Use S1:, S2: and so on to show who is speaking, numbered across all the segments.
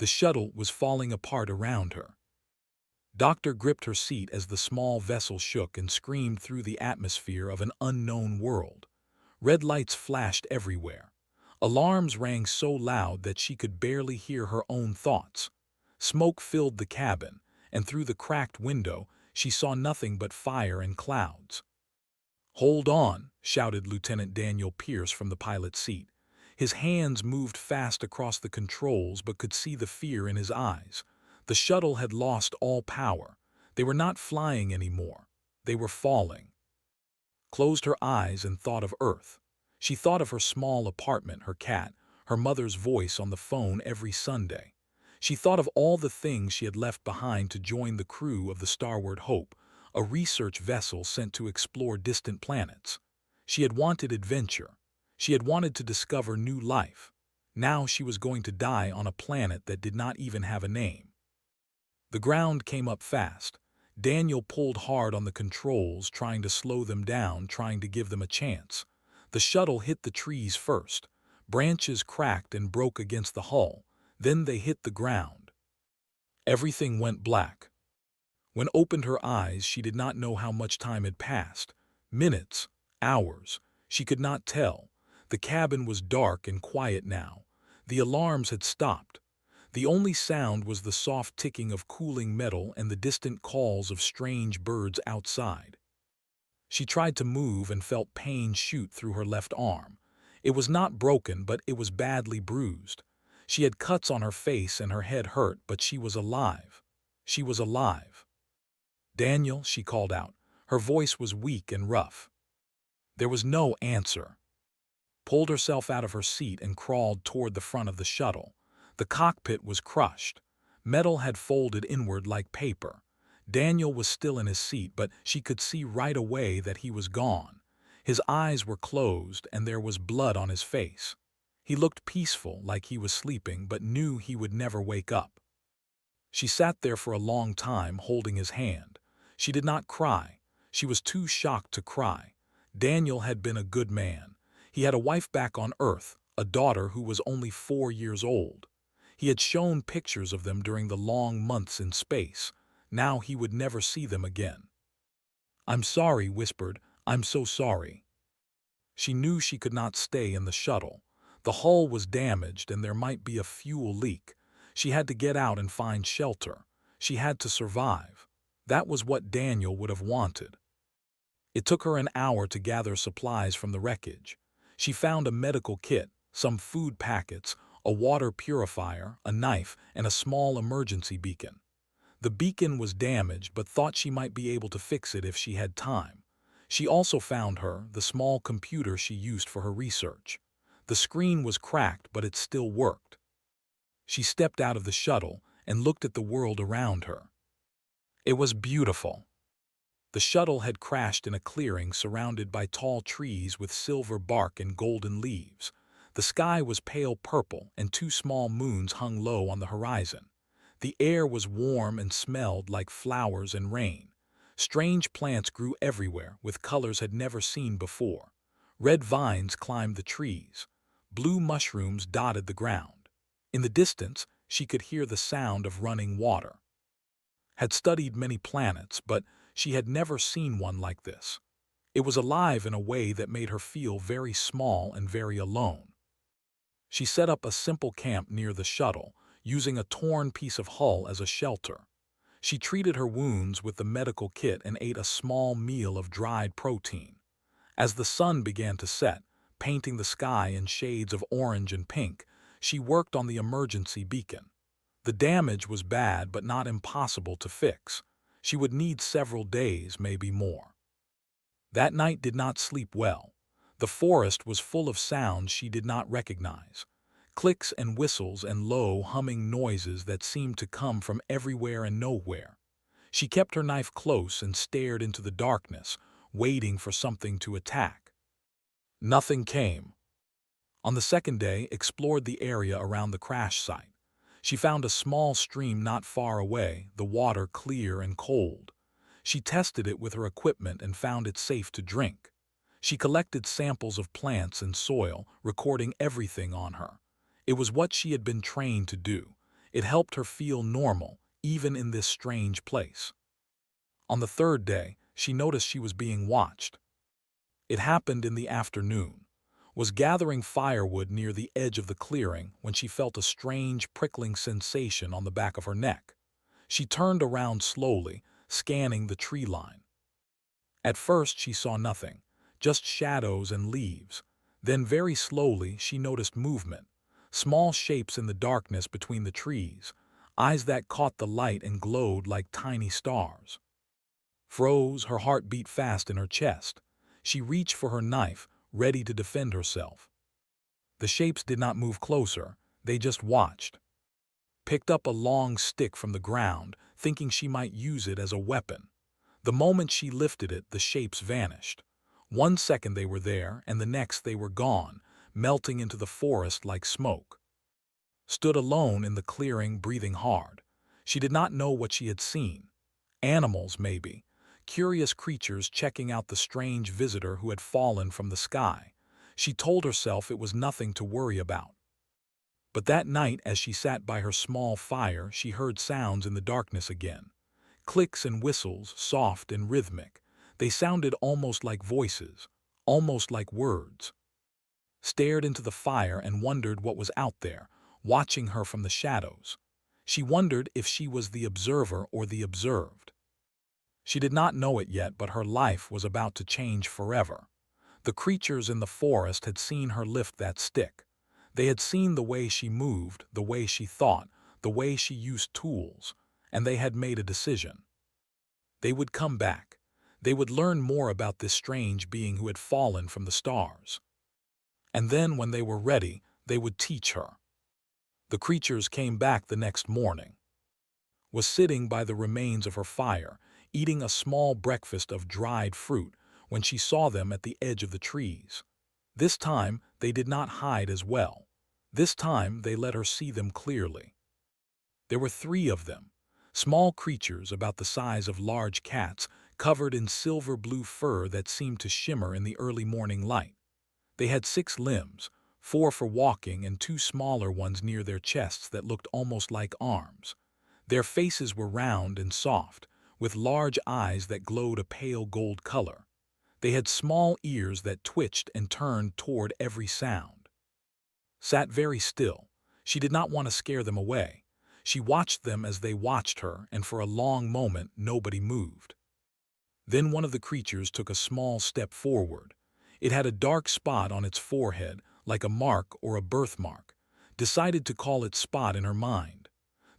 S1: The shuttle was falling apart around her. Doctor gripped her seat as the small vessel shook and screamed through the atmosphere of an unknown world. Red lights flashed everywhere. Alarms rang so loud that she could barely hear her own thoughts. Smoke filled the cabin, and through the cracked window she saw nothing but fire and clouds. "Hold on," shouted Lieutenant Daniel Pierce from the pilot's seat. His hands moved fast across the controls but could see the fear in his eyes. The shuttle had lost all power. They were not flying anymore. They were falling. Closed her eyes and thought of Earth. She thought of her small apartment, her cat, her mother's voice on the phone every Sunday. She thought of all the things she had left behind to join the crew of the Starboard Hope, a research vessel sent to explore distant planets. She had wanted adventure. She had wanted to discover new life. Now she was going to die on a planet that did not even have a name. The ground came up fast. Daniel pulled hard on the controls, trying to slow them down, trying to give them a chance. The shuttle hit the trees first. Branches cracked and broke against the hull. Then they hit the ground. Everything went black. When opened her eyes, she did not know how much time had passed. Minutes, hours, she could not tell. The cabin was dark and quiet now. The alarms had stopped. The only sound was the soft ticking of cooling metal and the distant calls of strange birds outside. She tried to move and felt pain shoot through her left arm. It was not broken, but it was badly bruised. She had cuts on her face and her head hurt, but she was alive. She was alive. "Daniel," she called out. Her voice was weak and rough. There was no answer. Pulled herself out of her seat and crawled toward the front of the shuttle. The cockpit was crushed. Metal had folded inward like paper. Daniel was still in his seat, but she could see right away that he was gone. His eyes were closed and there was blood on his face. He looked peaceful, like he was sleeping, but knew he would never wake up. She sat there for a long time, holding his hand. She did not cry. She was too shocked to cry. Daniel had been a good man. He had a wife back on Earth, a daughter who was only 4 years old. He had shown pictures of them during the long months in space. Now he would never see them again. "I'm sorry," whispered. "I'm so sorry." She knew she could not stay in the shuttle. The hull was damaged and there might be a fuel leak. She had to get out and find shelter. She had to survive. That was what Daniel would have wanted. It took her an hour to gather supplies from the wreckage. She found a medical kit, some food packets, a water purifier, a knife, and a small emergency beacon. The beacon was damaged, but thought she might be able to fix it if she had time. She also found the small computer she used for her research. The screen was cracked, but it still worked. She stepped out of the shuttle and looked at the world around her. It was beautiful. The shuttle had crashed in a clearing surrounded by tall trees with silver bark and golden leaves. The sky was pale purple and 2 small moons hung low on the horizon. The air was warm and smelled like flowers and rain. Strange plants grew everywhere with colors had never seen before. Red vines climbed the trees. Blue mushrooms dotted the ground. In the distance, she could hear the sound of running water. Had studied many planets, but she had never seen one like this. It was alive in a way that made her feel very small and very alone. She set up a simple camp near the shuttle, using a torn piece of hull as a shelter. She treated her wounds with the medical kit and ate a small meal of dried protein. As the sun began to set, painting the sky in shades of orange and pink, she worked on the emergency beacon. The damage was bad but not impossible to fix. She would need several days, maybe more. That night did not sleep well. The forest was full of sounds she did not recognize. Clicks and whistles and low, humming noises that seemed to come from everywhere and nowhere. She kept her knife close and stared into the darkness, waiting for something to attack. Nothing came. On the second day, explored the area around the crash site. She found a small stream not far away, the water clear and cold. She tested it with her equipment and found it safe to drink. She collected samples of plants and soil, recording everything on her. It was what she had been trained to do. It helped her feel normal, even in this strange place. On the third day, she noticed she was being watched. It happened in the afternoon. Was gathering firewood near the edge of the clearing when she felt a strange prickling sensation on the back of her neck. She turned around slowly, scanning the tree line. At first she saw nothing, just shadows and leaves. Then very slowly she noticed movement, small shapes in the darkness between the trees, eyes that caught the light and glowed like tiny stars. Froze, her heart beat fast in her chest. She reached for her knife, ready to defend herself. The shapes did not move closer, they just watched. Picked up a long stick from the ground, thinking she might use it as a weapon. The moment she lifted it, the shapes vanished. 1 second they were there, and the next they were gone, melting into the forest like smoke. Stood alone in the clearing, breathing hard. She did not know what she had seen. Animals, maybe. Curious creatures checking out the strange visitor who had fallen from the sky. She told herself it was nothing to worry about. But that night, as she sat by her small fire, she heard sounds in the darkness again. Clicks and whistles, soft and rhythmic. They sounded almost like voices, almost like words. Stared into the fire and wondered what was out there, watching her from the shadows. She wondered if she was the observer or the observed. She did not know it yet, but her life was about to change forever. The creatures in the forest had seen her lift that stick. They had seen the way she moved, the way she thought, the way she used tools, and they had made a decision. They would come back. They would learn more about this strange being who had fallen from the stars. And then, when they were ready, they would teach her. The creatures came back the next morning. Was sitting by the remains of her fire, eating a small breakfast of dried fruit, when she saw them at the edge of the trees. This time, they did not hide as well. This time, they let her see them clearly. There were 3 of them, small creatures about the size of large cats, covered in silver-blue fur that seemed to shimmer in the early morning light. They had 6 limbs, 4 for walking and 2 smaller ones near their chests that looked almost like arms. Their faces were round and soft, with large eyes that glowed a pale gold color. They had small ears that twitched and turned toward every sound. Sat very still. She did not want to scare them away. She watched them as they watched her, and for a long moment nobody moved. Then one of the creatures took a small step forward. It had a dark spot on its forehead, like a mark or a birthmark. Decided to call it Spot in her mind.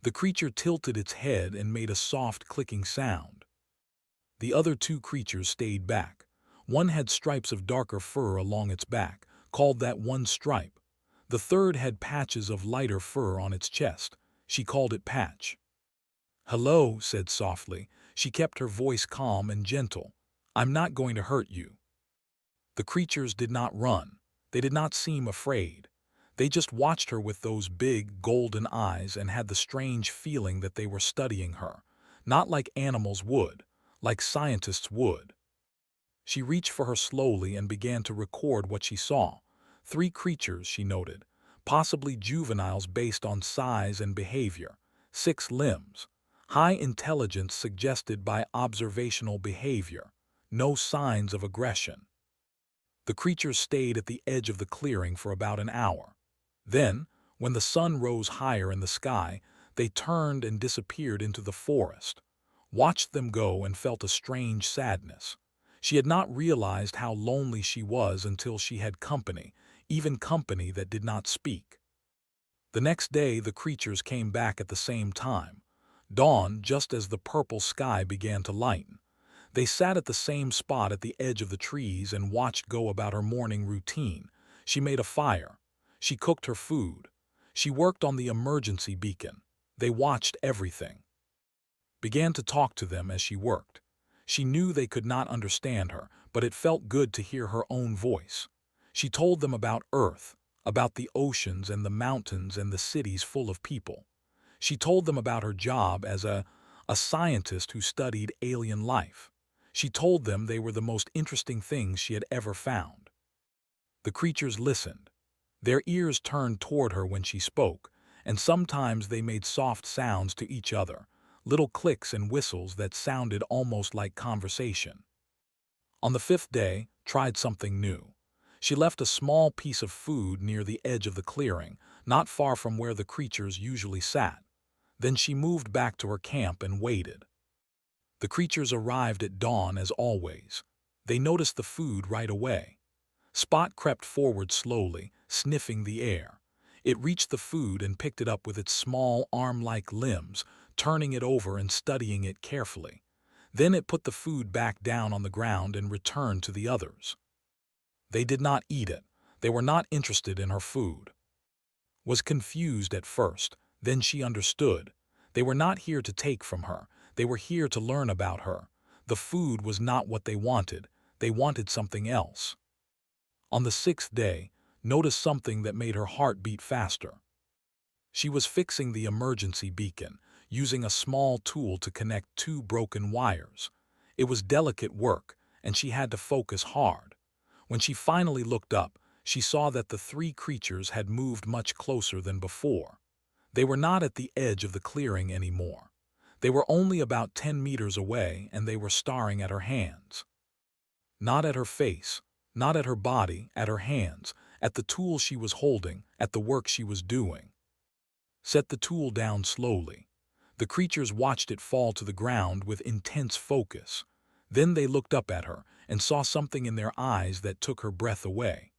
S1: The creature tilted its head and made a soft clicking sound. The other 2 creatures stayed back. One had stripes of darker fur along its back, called that one Stripe. The third had patches of lighter fur on its chest. She called it Patch. "Hello," said softly. She kept her voice calm and gentle. "I'm not going to hurt you." The creatures did not run. They did not seem afraid. They just watched her with those big, golden eyes and had the strange feeling that they were studying her, not like animals would, like scientists would. She reached for her slowly and began to record what she saw. 3 creatures, she noted, possibly juveniles based on size and behavior. 6 limbs. High intelligence suggested by observational behavior. No signs of aggression. The creatures stayed at the edge of the clearing for about an hour. Then, when the sun rose higher in the sky, they turned and disappeared into the forest. Watched them go and felt a strange sadness. She had not realized how lonely she was until she had company, even company that did not speak. The next day the creatures came back at the same time. Dawn, just as the purple sky began to lighten. They sat at the same spot at the edge of the trees and watched go about her morning routine. She made a fire. She cooked her food. She worked on the emergency beacon. They watched everything. Began to talk to them as she worked. She knew they could not understand her, but it felt good to hear her own voice. She told them about Earth, about the oceans and the mountains and the cities full of people. She told them about her job as a scientist who studied alien life. She told them they were the most interesting things she had ever found. The creatures listened. Their ears turned toward her when she spoke, and sometimes they made soft sounds to each other, little clicks and whistles that sounded almost like conversation. On the fifth day, tried something new. She left a small piece of food near the edge of the clearing, not far from where the creatures usually sat. Then she moved back to her camp and waited. The creatures arrived at dawn as always. They noticed the food right away. Spot crept forward slowly, sniffing the air. It reached the food and picked it up with its small arm-like limbs, turning it over and studying it carefully. Then it put the food back down on the ground and returned to the others. They did not eat it. They were not interested in her food. Was confused at first, then she understood. They were not here to take from her. They were here to learn about her. The food was not what they wanted. They wanted something else. On the sixth day, noticed something that made her heart beat faster. She was fixing the emergency beacon, using a small tool to connect two broken wires. It was delicate work, and she had to focus hard. When she finally looked up, she saw that the three creatures had moved much closer than before. They were not at the edge of the clearing anymore. They were only about 10 meters away, and they were staring at her hands. Not at her face, not at her body, at her hands, at the tool she was holding, at the work she was doing. Set the tool down slowly. The creatures watched it fall to the ground with intense focus. Then they looked up at her and saw something in their eyes that took her breath away.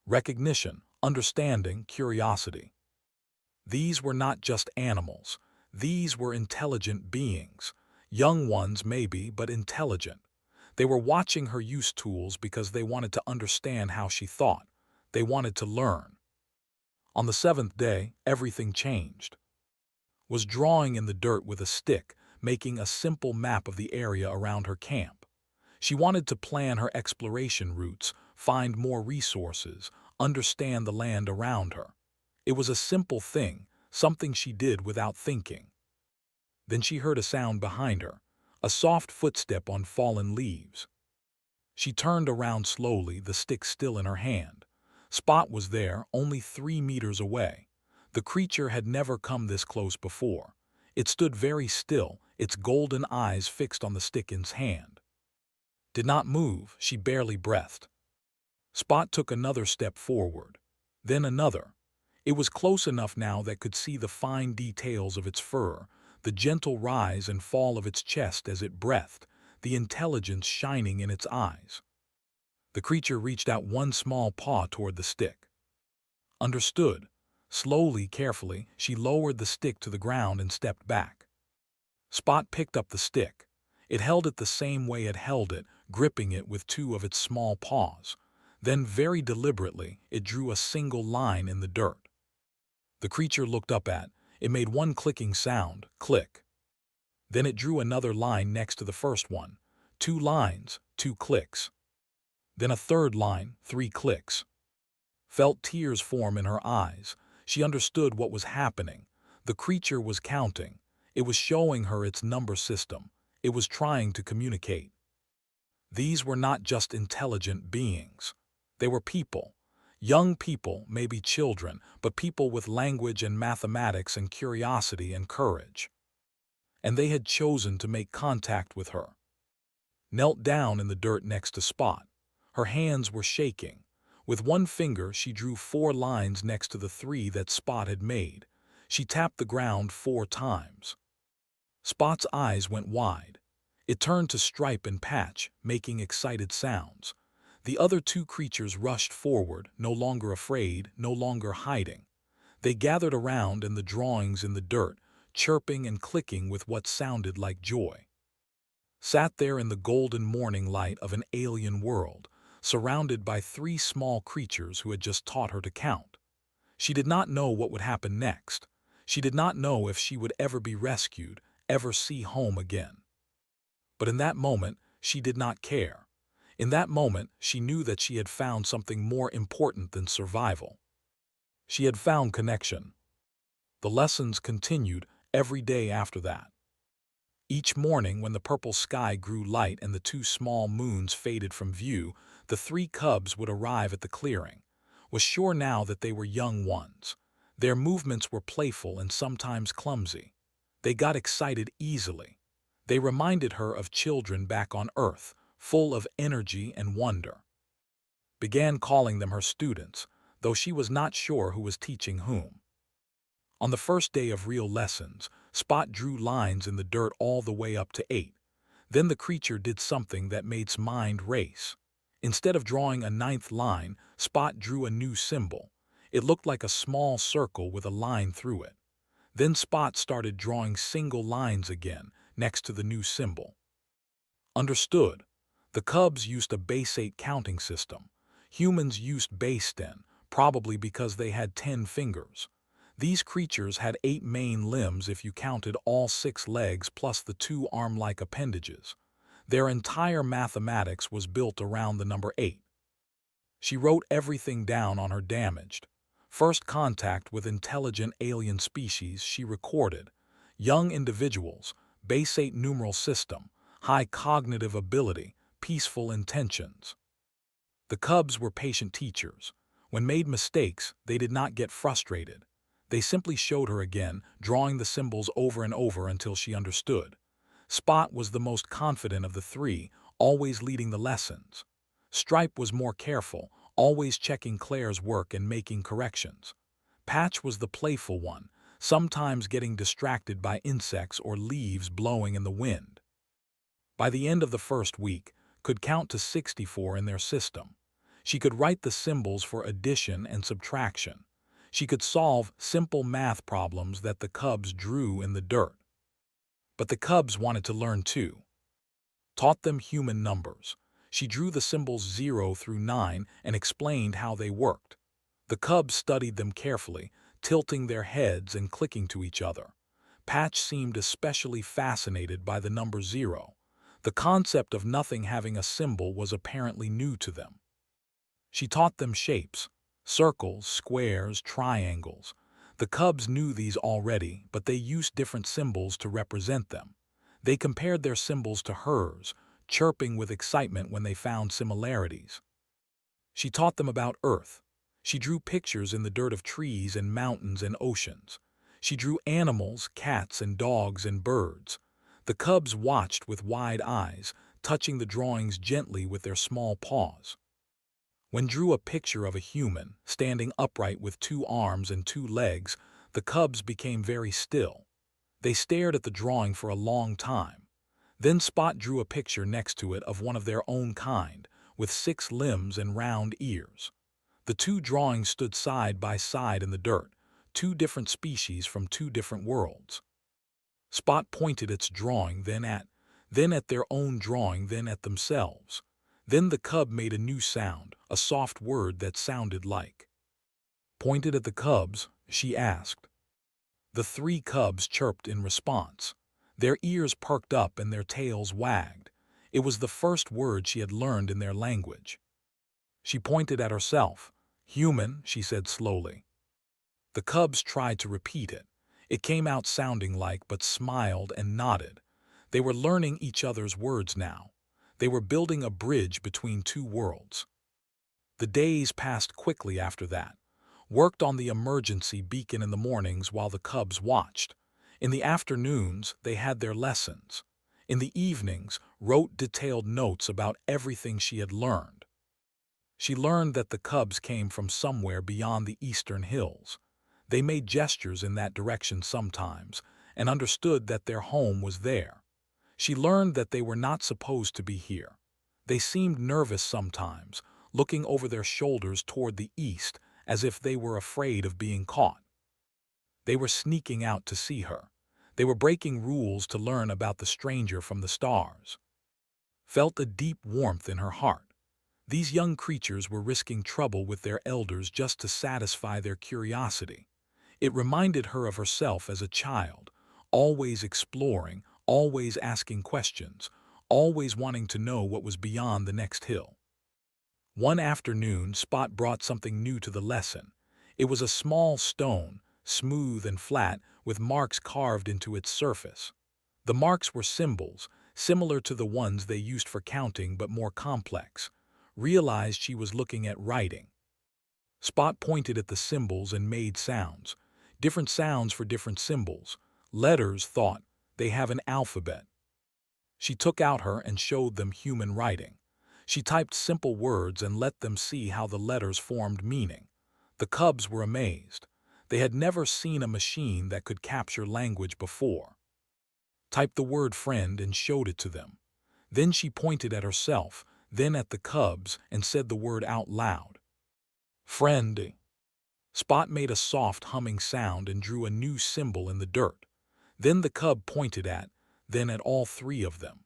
S1: Recognition, understanding, curiosity. These were not just animals. These were intelligent beings. Young ones maybe, but intelligent. They were watching her use tools because they wanted to understand how she thought. They wanted to learn. On the seventh day, everything changed. Was drawing in the dirt with a stick, making a simple map of the area around her camp. She wanted to plan her exploration routes, find more resources, understand the land around her. It was a simple thing, something she did without thinking. Then she heard a sound behind her, a soft footstep on fallen leaves. She turned around slowly, the stick still in her hand. Spot was there, only 3 meters away. The creature had never come this close before. It stood very still, its golden eyes fixed on the stick in its hand. Did not move, she barely breathed. Spot took another step forward, then another. It was close enough now that could see the fine details of its fur, the gentle rise and fall of its chest as it breathed, the intelligence shining in its eyes. The creature reached out one small paw toward the stick. Understood. Slowly, carefully, she lowered the stick to the ground and stepped back. Spot picked up the stick. It held it the same way it held it, gripping it with two of its small paws. Then, very deliberately, it drew a single line in the dirt. The creature looked up at. It made one clicking sound, click. Then it drew another line next to the first one. 2 lines, 2 clicks. Then a third line, 3 clicks. Felt tears form in her eyes. She understood what was happening. The creature was counting. It was showing her its number system. It was trying to communicate. These were not just intelligent beings. They were people. Young people, maybe children, but people with language and mathematics and curiosity and courage. And they had chosen to make contact with her. Knelt down in the dirt next to Spot. Her hands were shaking. With one finger, she drew 4 lines next to the 3 that Spot had made. She tapped the ground 4 times. Spot's eyes went wide. It turned to stripe and patch, making excited sounds. The other 2 creatures rushed forward, no longer afraid, no longer hiding. They gathered around in the drawings in the dirt, chirping and clicking with what sounded like joy. Sat there in the golden morning light of an alien world, surrounded by 3 small creatures who had just taught her to count. She did not know what would happen next. She did not know if she would ever be rescued, ever see home again. But in that moment, she did not care. In that moment, she knew that she had found something more important than survival. She had found connection. The lessons continued every day after that. Each morning, when the purple sky grew light and the 2 small moons faded from view, the 3 cubs would arrive at the clearing. Was sure now that they were young ones. Their movements were playful and sometimes clumsy. They got excited easily. They reminded her of children back on Earth, full of energy and wonder. Began calling them her students, though she was not sure who was teaching whom. On the first day of real lessons, Spot drew lines in the dirt all the way up to 8. Then the creature did something that made Spot's mind race. Instead of drawing a ninth line, Spot drew a new symbol. It looked like a small circle with a line through it. Then Spot started drawing single lines again, next to the new symbol. Understood. The Cubs used a base 8 counting system. Humans used base 10, probably because they had 10 fingers. These creatures had 8 main limbs if you counted all 6 legs plus the 2 arm-like appendages. Their entire mathematics was built around the number 8. She wrote everything down on her damaged first contact with intelligent alien species. She recorded young individuals, base 8 numeral system, high cognitive ability, peaceful intentions. The Cubs were patient teachers. When made mistakes, they did not get frustrated. They simply showed her again, drawing the symbols over and over until she understood. Spot was the most confident of the 3, always leading the lessons. Stripe was more careful, always checking Claire's work and making corrections. Patch was the playful one, sometimes getting distracted by insects or leaves blowing in the wind. By the end of the first week, could count to 64 in their system. She could write the symbols for addition and subtraction. She could solve simple math problems that the Cubs drew in the dirt. But the Cubs wanted to learn too. Taught them human numbers. She drew the symbols 0 through 9 and explained how they worked. The Cubs studied them carefully, tilting their heads and clicking to each other. Patch seemed especially fascinated by the number 0. The concept of nothing having a symbol was apparently new to them. She taught them shapes, circles, squares, triangles. The Cubs knew these already, but they used different symbols to represent them. They compared their symbols to hers, chirping with excitement when they found similarities. She taught them about Earth. She drew pictures in the dirt of trees and mountains and oceans. She drew animals, cats and dogs and birds. The Cubs watched with wide eyes, touching the drawings gently with their small paws. When drew a picture of a human, standing upright with 2 arms and 2 legs, the Cubs became very still. They stared at the drawing for a long time. Then Spot drew a picture next to it of one of their own kind, with 6 limbs and round ears. The 2 drawings stood side by side in the dirt, 2 different species from 2 different worlds. Spot pointed its drawing, then at their own drawing, then at themselves. Then the Cub made a new sound, a soft word that sounded like. Pointed at the Cubs, she asked. The 3 Cubs chirped in response. Their ears perked up and their tails wagged. It was the first word she had learned in their language. She pointed at herself. Human, she said slowly. The Cubs tried to repeat it. It came out sounding like, but smiled and nodded. They were learning each other's words now. They were building a bridge between 2 worlds. The days passed quickly after that. Worked on the emergency beacon in the mornings while the Cubs watched. In the afternoons, they had their lessons. In the evenings, wrote detailed notes about everything she had learned. She learned that the Cubs came from somewhere beyond the eastern hills. They made gestures in that direction sometimes, and understood that their home was there. She learned that they were not supposed to be here. They seemed nervous sometimes, looking over their shoulders toward the east as if they were afraid of being caught. They were sneaking out to see her. They were breaking rules to learn about the stranger from the stars. Felt a deep warmth in her heart. These young creatures were risking trouble with their elders just to satisfy their curiosity. It reminded her of herself as a child, always exploring, always asking questions, always wanting to know what was beyond the next hill. One afternoon, Spot brought something new to the lesson. It was a small stone, smooth and flat, with marks carved into its surface. The marks were symbols, similar to the ones they used for counting but more complex. Realized she was looking at writing. Spot pointed at the symbols and made sounds. Different sounds for different symbols. Letters thought they have an alphabet. She took out her and showed them human writing. She typed simple words and let them see how the letters formed meaning. The cubs were amazed. They had never seen a machine that could capture language before. Typed the word friend and showed it to them. Then she pointed at herself, then at the cubs, and said the word out loud. Friend. Spot made a soft humming sound and drew a new symbol in the dirt. Then the cub pointed at, then at all three of them.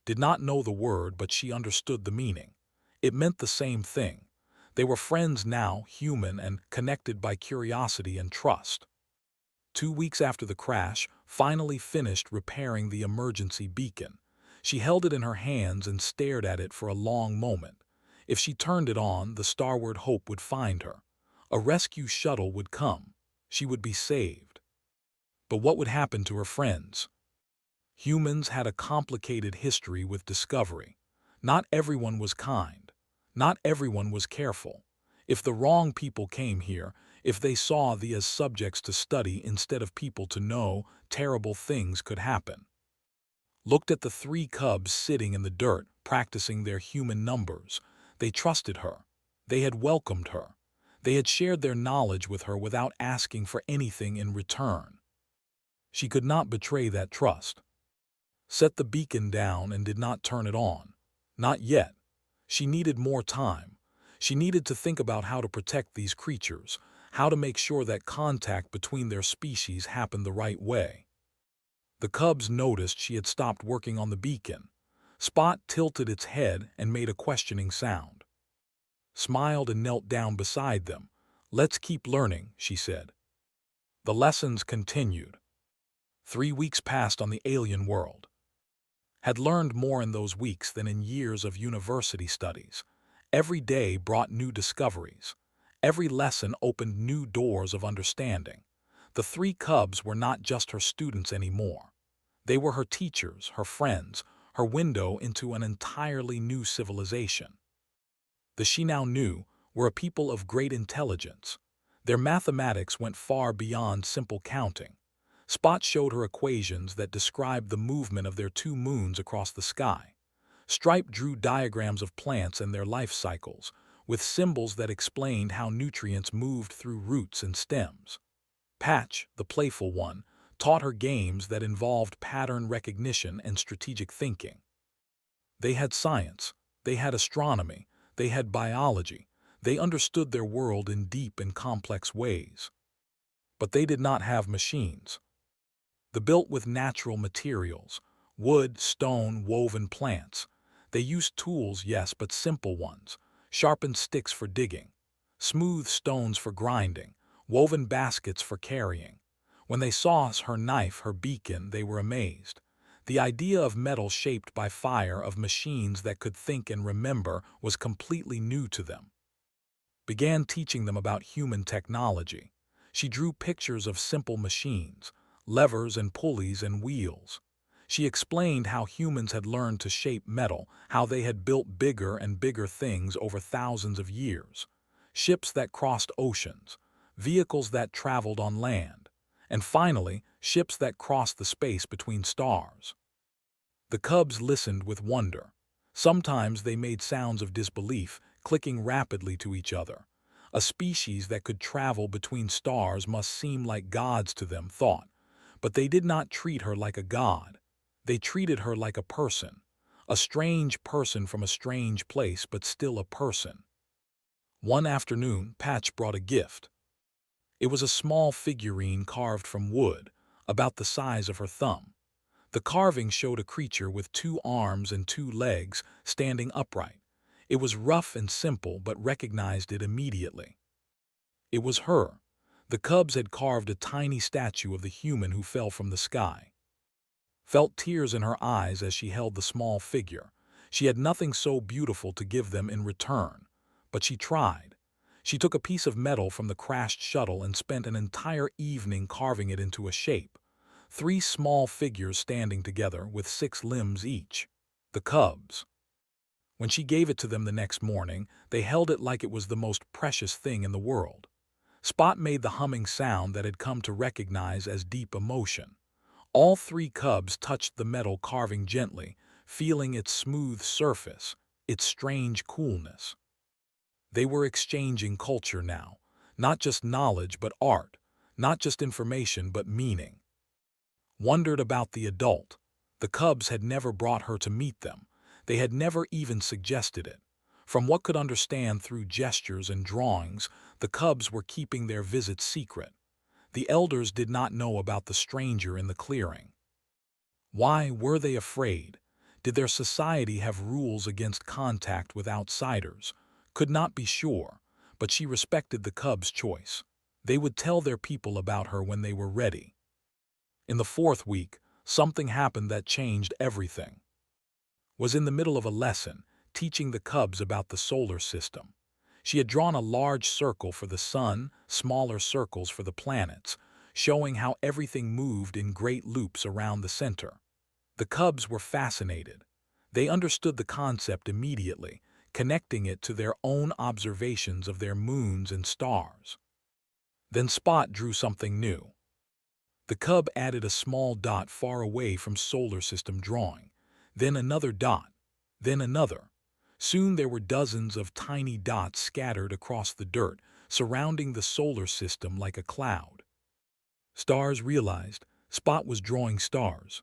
S1: Did not know the word, but she understood the meaning. It meant the same thing. They were friends now, human and connected by curiosity and trust. 2 weeks after the crash, finally finished repairing the emergency beacon. She held it in her hands and stared at it for a long moment. If she turned it on, the starward hope would find her. A rescue shuttle would come. She would be saved. But what would happen to her friends? Humans had a complicated history with discovery. Not everyone was kind. Not everyone was careful. If the wrong people came here, if they saw these as subjects to study instead of people to know, terrible things could happen. Looked at the three cubs sitting in the dirt, practicing their human numbers. They trusted her. They had welcomed her. They had shared their knowledge with her without asking for anything in return. She could not betray that trust. Set the beacon down and did not turn it on. Not yet. She needed more time. She needed to think about how to protect these creatures, how to make sure that contact between their species happened the right way. The cubs noticed she had stopped working on the beacon. Spot tilted its head and made a questioning sound. Smiled and knelt down beside them. Let's keep learning, she said. The lessons continued. 3 weeks passed on the alien world. Had learned more in those weeks than in years of university studies. Every day brought new discoveries. Every lesson opened new doors of understanding. The three cubs were not just her students anymore. They were her teachers, her friends, her window into an entirely new civilization. The she now knew were a people of great intelligence. Their mathematics went far beyond simple counting. Spot showed her equations that described the movement of their 2 moons across the sky. Stripe drew diagrams of plants and their life cycles, with symbols that explained how nutrients moved through roots and stems. Patch, the playful one, taught her games that involved pattern recognition and strategic thinking. They had science, they had astronomy, they had biology, they understood their world in deep and complex ways. But they did not have machines. They built with natural materials, wood, stone, woven plants. They used tools, yes, but simple ones, sharpened sticks for digging, smooth stones for grinding, woven baskets for carrying. When they saw her knife, her beacon, they were amazed. The idea of metal shaped by fire, of machines that could think and remember, was completely new to them. Began teaching them about human technology. She drew pictures of simple machines, levers and pulleys and wheels. She explained how humans had learned to shape metal, how they had built bigger and bigger things over thousands of years. Ships that crossed oceans, vehicles that traveled on land, and finally, ships that crossed the space between stars. The cubs listened with wonder. Sometimes they made sounds of disbelief, clicking rapidly to each other. A species that could travel between stars must seem like gods to them, thought. But they did not treat her like a god. They treated her like a person. A strange person from a strange place, but still a person. One afternoon, Patch brought a gift. It was a small figurine carved from wood, about the size of her thumb. The carving showed a creature with 2 arms and 2 legs standing upright. It was rough and simple, but recognized it immediately. It was her. The cubs had carved a tiny statue of the human who fell from the sky. Felt tears in her eyes as she held the small figure. She had nothing so beautiful to give them in return, but she tried. She took a piece of metal from the crashed shuttle and spent an entire evening carving it into a shape. 3 small figures standing together with 6 limbs each. The cubs. When she gave it to them the next morning, they held it like it was the most precious thing in the world. Spot made the humming sound that had come to recognize as deep emotion. All three cubs touched the metal carving gently, feeling its smooth surface, its strange coolness. They were exchanging culture now, not just knowledge but art, not just information but meaning. Wondered about the adult. The cubs had never brought her to meet them. They had never even suggested it. From what could understand through gestures and drawings, the cubs were keeping their visit secret. The elders did not know about the stranger in the clearing. Why were they afraid? Did their society have rules against contact with outsiders? Could not be sure, but she respected the cubs' choice. They would tell their people about her when they were ready. In the fourth week, something happened that changed everything. Was in the middle of a lesson, teaching the cubs about the solar system. She had drawn a large circle for the sun, smaller circles for the planets, showing how everything moved in great loops around the center. The cubs were fascinated. They understood the concept immediately, connecting it to their own observations of their moons and stars. Then Spot drew something new. The cub added a small dot far away from solar system drawing, then another dot, then another. Soon there were dozens of tiny dots scattered across the dirt, surrounding the solar system like a cloud. Stars realized Spot was drawing stars.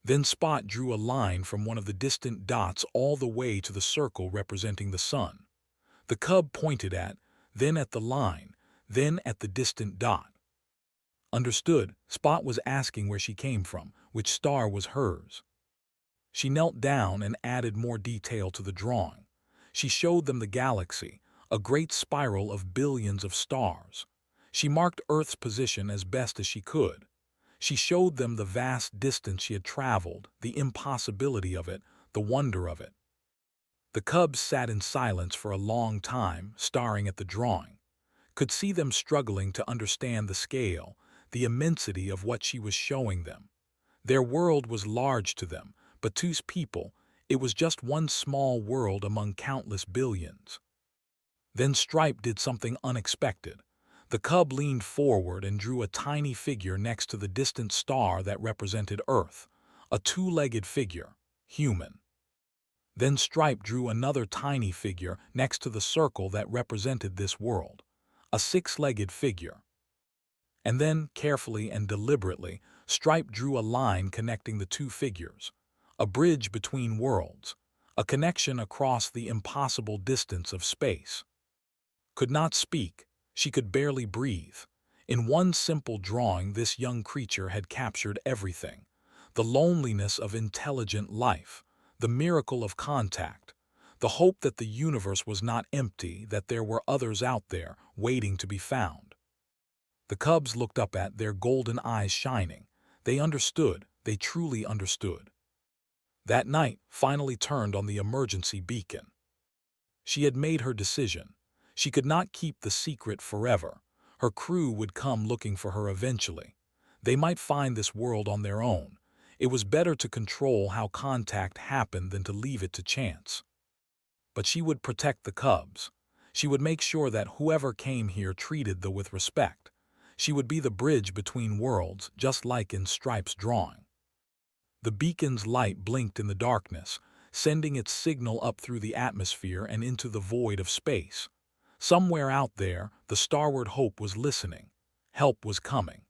S1: Then Spot drew a line from one of the distant dots all the way to the circle representing the sun. The cub pointed then at the line, then at the distant dot. Understood, Spot was asking where she came from, which star was hers. She knelt down and added more detail to the drawing. She showed them the galaxy, a great spiral of billions of stars. She marked Earth's position as best as she could. She showed them the vast distance she had traveled, the impossibility of it, the wonder of it. The cubs sat in silence for a long time, staring at the drawing. Could see them struggling to understand the scale, the immensity of what she was showing them. Their world was large to them, but to people, it was just one small world among countless billions. Then Stripe did something unexpected. The cub leaned forward and drew a tiny figure next to the distant star that represented Earth, a two-legged figure, human. Then Stripe drew another tiny figure next to the circle that represented this world, a six-legged figure. And then, carefully and deliberately, Stripe drew a line connecting the two figures, a bridge between worlds, a connection across the impossible distance of space. Could not speak, she could barely breathe. In one simple drawing, this young creature had captured everything: the loneliness of intelligent life, the miracle of contact, the hope that the universe was not empty, that there were others out there waiting to be found. The cubs looked up at their golden eyes shining. They understood, they truly understood. That night finally turned on the emergency beacon. She had made her decision. She could not keep the secret forever. Her crew would come looking for her eventually. They might find this world on their own. It was better to control how contact happened than to leave it to chance. But she would protect the cubs. She would make sure that whoever came here treated them with respect. She would be the bridge between worlds, just like in Stripe's drawing. The beacon's light blinked in the darkness, sending its signal up through the atmosphere and into the void of space. Somewhere out there, the starward hope was listening. Help was coming.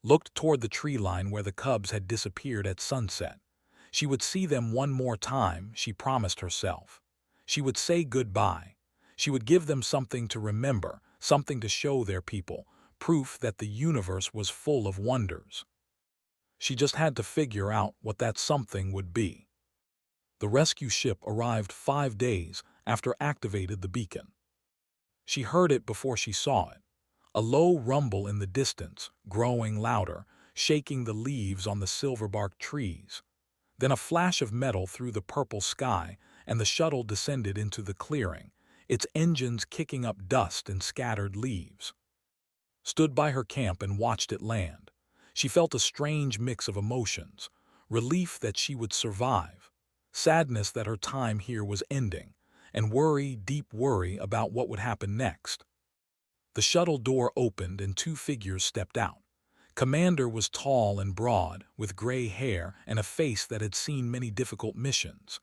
S1: Looked toward the tree line where the cubs had disappeared at sunset. She would see them one more time, she promised herself. She would say goodbye. She would give them something to remember, something to show their people, proof that the universe was full of wonders. She just had to figure out what that something would be. The rescue ship arrived 5 days after activated the beacon. She heard it before she saw it. A low rumble in the distance, growing louder, shaking the leaves on the silver-barked trees. Then a flash of metal through the purple sky, and the shuttle descended into the clearing, its engines kicking up dust and scattered leaves. Stood by her camp and watched it land. She felt a strange mix of emotions: relief that she would survive, sadness that her time here was ending, and worry, deep worry about what would happen next. The shuttle door opened and two figures stepped out. Commander was tall and broad, with gray hair and a face that had seen many difficult missions.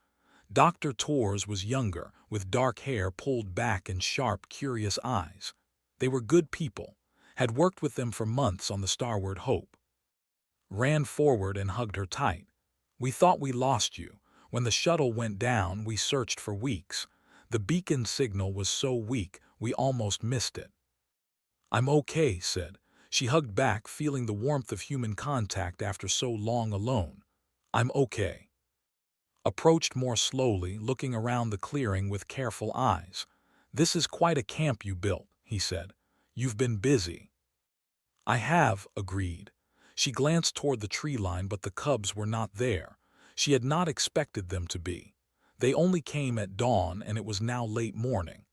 S1: Dr. Torres was younger, with dark hair pulled back and sharp, curious eyes. They were good people, had worked with them for months on the Starward Hope. Ran forward and hugged her tight. We thought we lost you. When the shuttle went down, we searched for weeks. The beacon signal was so weak, we almost missed it. I'm okay, said. She hugged back, feeling the warmth of human contact after so long alone. I'm okay. Approached more slowly, looking around the clearing with careful eyes. This is quite a camp you built, he said. You've been busy. I have, agreed. She glanced toward the tree line, but the cubs were not there. She had not expected them to be. They only came at dawn, and it was now late morning.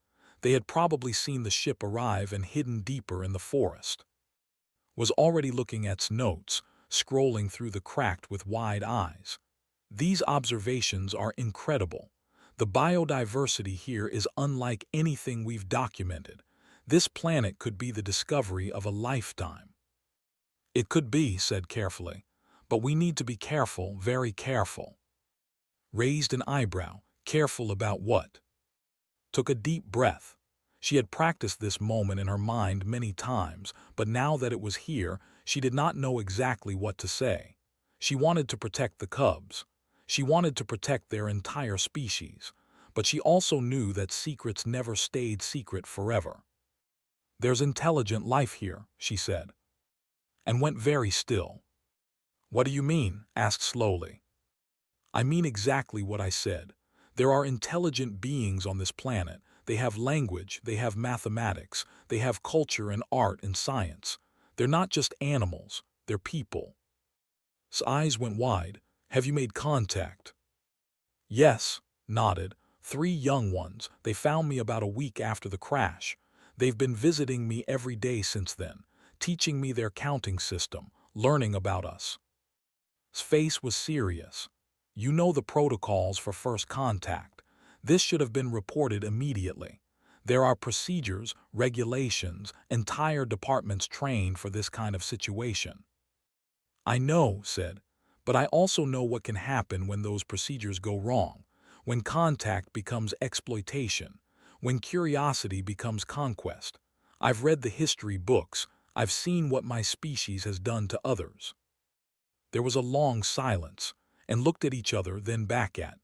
S1: They had probably seen the ship arrive and hidden deeper in the forest. Was already looking at its notes, scrolling through the cracked with wide eyes. These observations are incredible. The biodiversity here is unlike anything we've documented. This planet could be the discovery of a lifetime. It could be, said carefully, but we need to be careful, very careful. Raised an eyebrow, careful about what? Took a deep breath. She had practiced this moment in her mind many times, but now that it was here, she did not know exactly what to say. She wanted to protect the cubs. She wanted to protect their entire species, but she also knew that secrets never stayed secret forever. There's intelligent life here, she said, and went very still. What do you mean? Asked slowly. I mean exactly what I said. There are intelligent beings on this planet. They have language, they have mathematics, they have culture and art and science. They're not just animals, they're people. His eyes went wide. Have you made contact? Yes, nodded. 3 young ones. They found me about a week after the crash. They've been visiting me every day since then, teaching me their counting system, learning about us. His face was serious. You know the protocols for first contact. This should have been reported immediately. There are procedures, regulations, entire departments trained for this kind of situation. I know, said, but I also know what can happen when those procedures go wrong, when contact becomes exploitation, when curiosity becomes conquest. I've read the history books. I've seen what my species has done to others. There was a long silence, and looked at each other, then back at.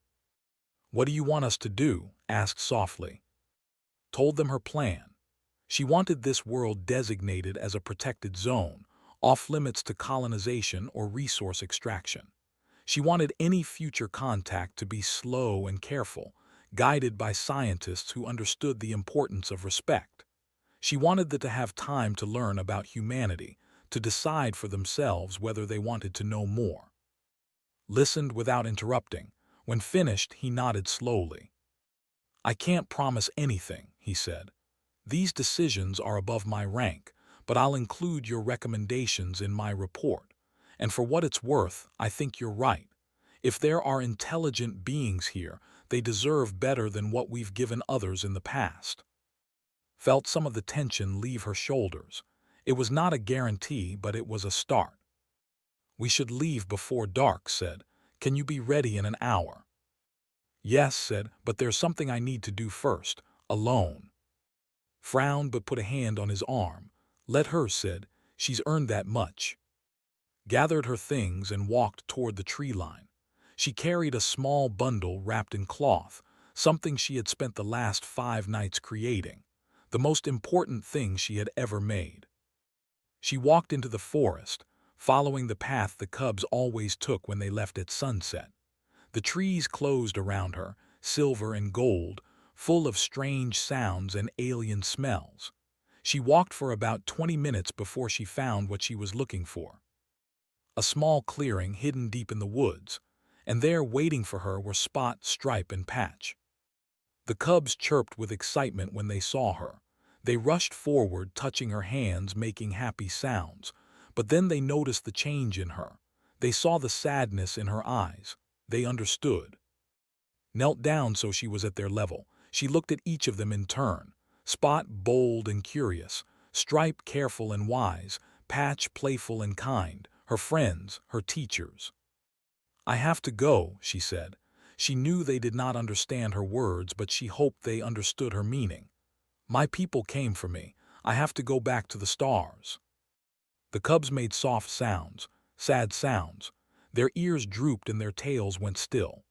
S1: What do you want us to do? Asked softly. Told them her plan. She wanted this world designated as a protected zone, off limits to colonization or resource extraction. She wanted any future contact to be slow and careful, guided by scientists who understood the importance of respect. She wanted them to have time to learn about humanity, to decide for themselves whether they wanted to know more. Listened without interrupting. When finished, he nodded slowly. I can't promise anything, he said. These decisions are above my rank, but I'll include your recommendations in my report. And for what it's worth, I think you're right. If there are intelligent beings here, they deserve better than what we've given others in the past. Felt some of the tension leave her shoulders. It was not a guarantee, but it was a start. We should leave before dark, said. Can you be ready in an hour? Yes, said, but there's something I need to do first, alone. Frowned but put a hand on his arm. Let her, said. She's earned that much. Gathered her things and walked toward the tree line. She carried a small bundle wrapped in cloth, something she had spent the last 5 nights creating, the most important thing she had ever made. She walked into the forest, following the path the cubs always took when they left at sunset. The trees closed around her, silver and gold, full of strange sounds and alien smells. She walked for about 20 minutes before she found what she was looking for. A small clearing hidden deep in the woods, and there waiting for her were Spot, Stripe, and Patch. The cubs chirped with excitement when they saw her. They rushed forward, touching her hands, making happy sounds. But then they noticed the change in her. They saw the sadness in her eyes. They understood. Knelt down so she was at their level. She looked at each of them in turn. Spot, bold and curious. Stripe careful and wise, Patch playful and kind, her friends, her teachers. "I have to go," she said. She knew they did not understand her words, but she hoped they understood her meaning. "My people came for me. I have to go back to the stars." The cubs made soft sounds, sad sounds. Their ears drooped and their tails went still.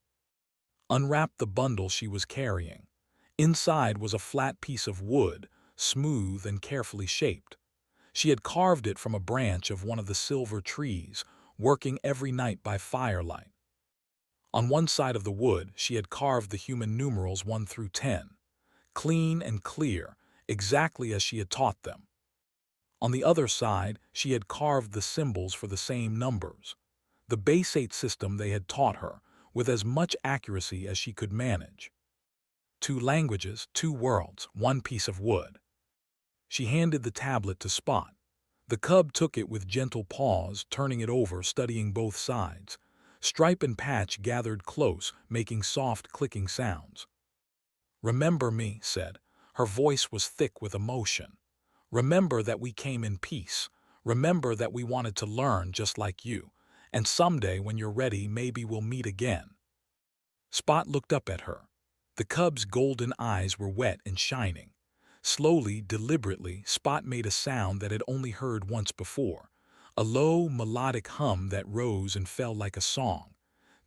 S1: Unwrapped the bundle she was carrying. Inside was a flat piece of wood, smooth and carefully shaped. She had carved it from a branch of one of the silver trees, working every night by firelight. On one side of the wood, she had carved the human numerals 1 through 10, clean and clear, exactly as she had taught them. On the other side, she had carved the symbols for the same numbers, the base 8 system they had taught her, with as much accuracy as she could manage. 2 languages, 2 worlds, 1 piece of wood. She handed the tablet to Spot. The cub took it with gentle paws, turning it over, studying both sides. Stripe and Patch gathered close, making soft clicking sounds. "Remember me," said. Her voice was thick with emotion. "Remember that we came in peace. Remember that we wanted to learn just like you. And someday, when you're ready, maybe we'll meet again." Spot looked up at her. The cub's golden eyes were wet and shining. Slowly, deliberately, Spot made a sound that had only heard once before, a low, melodic hum that rose and fell like a song.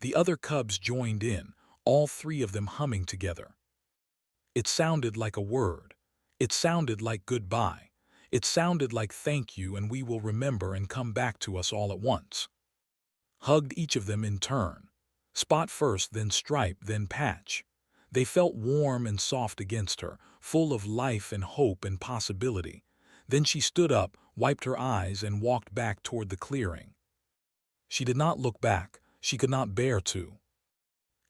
S1: The other cubs joined in, all 3 of them humming together. It sounded like a word. It sounded like goodbye. It sounded like thank you and we will remember and come back to us all at once. Hugged each of them in turn. Spot first, then Stripe, then Patch. They felt warm and soft against her, full of life and hope and possibility. Then she stood up, wiped her eyes, and walked back toward the clearing. She did not look back. She could not bear to.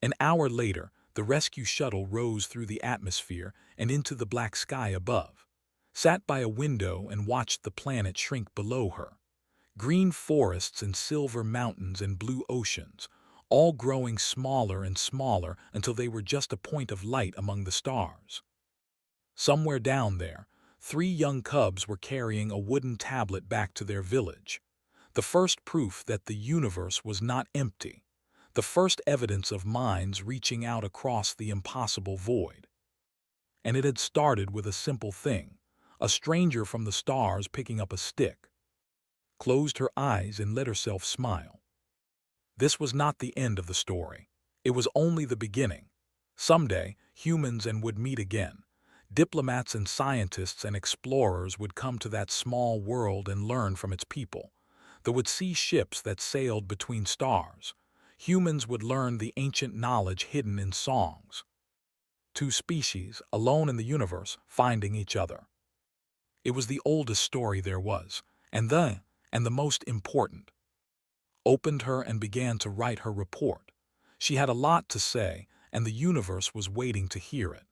S1: An hour later, the rescue shuttle rose through the atmosphere and into the black sky above. Sat by a window and watched the planet shrink below her. Green forests and silver mountains and blue oceans, all growing smaller and smaller until they were just a point of light among the stars. Somewhere down there, 3 young cubs were carrying a wooden tablet back to their village. The first proof that the universe was not empty. The first evidence of minds reaching out across the impossible void. And it had started with a simple thing, a stranger from the stars picking up a stick. Closed her eyes and let herself smile. This was not the end of the story. It was only the beginning. Someday, humans would meet again. Diplomats and scientists and explorers would come to that small world and learn from its people. They would see ships that sailed between stars. Humans would learn the ancient knowledge hidden in songs. 2 species, alone in the universe, finding each other. It was the oldest story there was, and the most important. Opened her and began to write her report. She had a lot to say, and the universe was waiting to hear it.